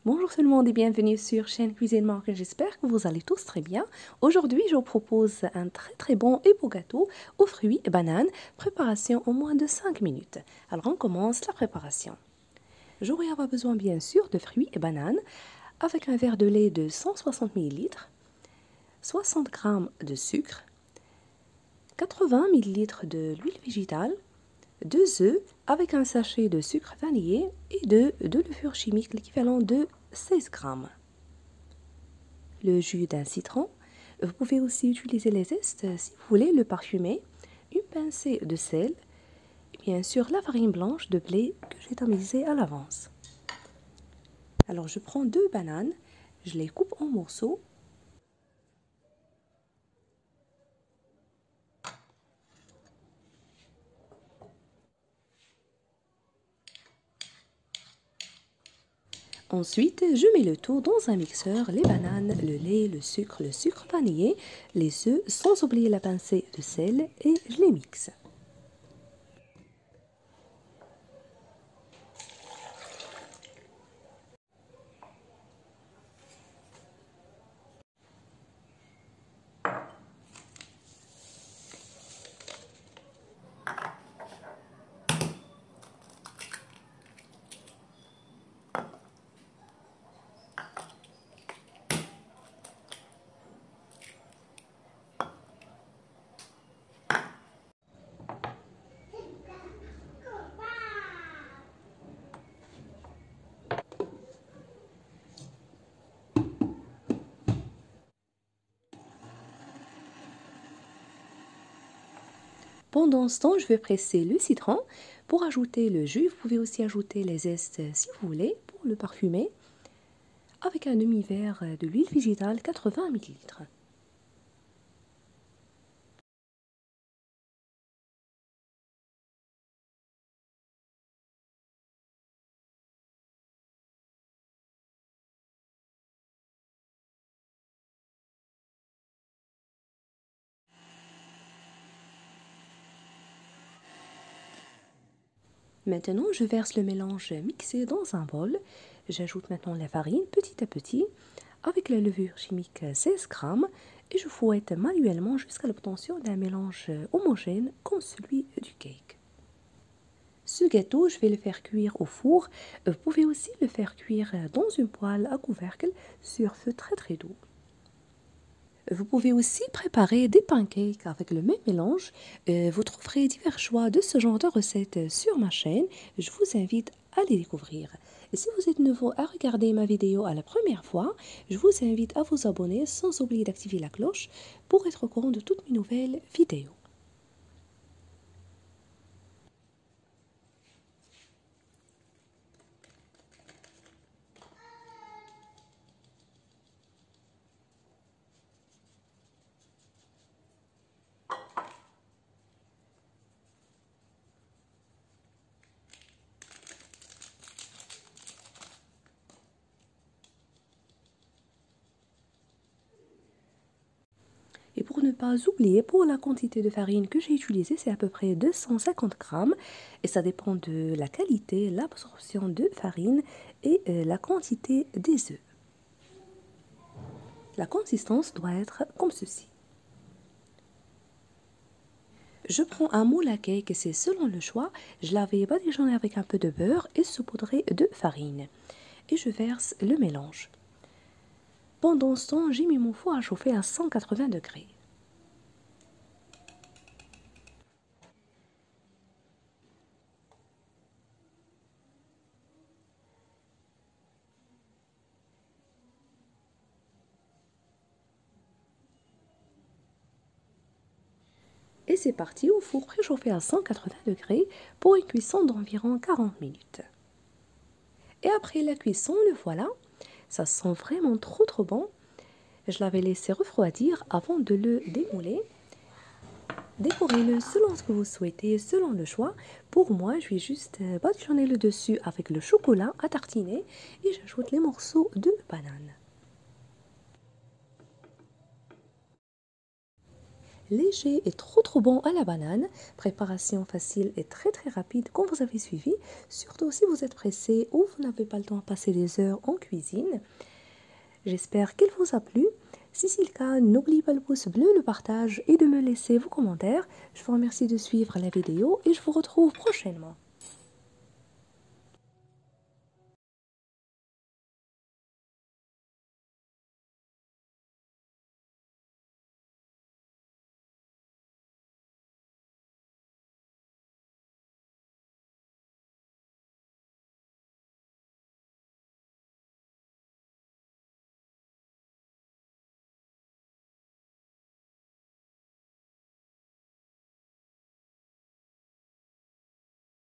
Bonjour tout le monde et bienvenue sur chaîne Cuisine Marocaine, j'espère que vous allez tous très bien. Aujourd'hui, je vous propose un très bon et beau gâteau aux fruits et bananes, préparation en moins de 5 minutes. Alors on commence la préparation. J'aurai avoir besoin bien sûr de fruits et bananes avec un verre de lait de 160 ml, 60 g de sucre, 80 ml de l'huile végétale, 2 œufs avec un sachet de sucre vanillé et de levure chimique, l'équivalent de 16 grammes. Le jus d'un citron. Vous pouvez aussi utiliser les zestes si vous voulez le parfumer. Une pincée de sel. Et bien sûr la farine blanche de blé que j'ai tamisée à l'avance. Alors je prends 2 bananes, je les coupe en morceaux. Ensuite, je mets le tout dans un mixeur, les bananes, le lait, le sucre vanillé, les œufs, sans oublier la pincée de sel et je les mixe. Pendant ce temps, je vais presser le citron. Pour ajouter le jus, vous pouvez aussi ajouter les zestes si vous voulez pour le parfumer avec un demi-verre de l'huile végétale 80 ml. Maintenant, je verse le mélange mixé dans un bol. J'ajoute maintenant la farine petit à petit avec la levure chimique 16 grammes et je fouette manuellement jusqu'à l'obtention d'un mélange homogène comme celui du cake. Ce gâteau, je vais le faire cuire au four. Vous pouvez aussi le faire cuire dans une poêle à couvercle sur feu très doux. Vous pouvez aussi préparer des pancakes avec le même mélange. Vous trouverez divers choix de ce genre de recettes sur ma chaîne. Je vous invite à les découvrir. Et si vous êtes nouveau à regarder ma vidéo à la première fois, je vous invite à vous abonner sans oublier d'activer la cloche pour être au courant de toutes mes nouvelles vidéos. Et pour ne pas oublier, pour la quantité de farine que j'ai utilisée, c'est à peu près 250 grammes. Et ça dépend de la qualité, l'absorption de farine et la quantité des œufs. La consistance doit être comme ceci. Je prends un moule à cake et c'est selon le choix. Je l'avais badigeonné avec un peu de beurre et saupoudré de farine. Et je verse le mélange. Pendant ce temps, j'ai mis mon four à chauffer à 180 degrés. Et c'est parti au four préchauffé à 180 degrés pour une cuisson d'environ 40 minutes. Et après la cuisson, le voilà. Ça sent vraiment trop bon. Je l'avais laissé refroidir avant de le démouler. Décorez-le selon ce que vous souhaitez, selon le choix. Pour moi, je vais juste badigeonner le dessus avec le chocolat à tartiner et j'ajoute les morceaux de banane. léger et trop bon à la banane. Préparation facile et très rapide comme vous avez suivi. Surtout si vous êtes pressé ou vous n'avez pas le temps de passer des heures en cuisine. J'espère qu'il vous a plu. Si c'est le cas, n'oubliez pas le pouce bleu, le partage et de me laisser vos commentaires. Je vous remercie de suivre la vidéo et je vous retrouve prochainement.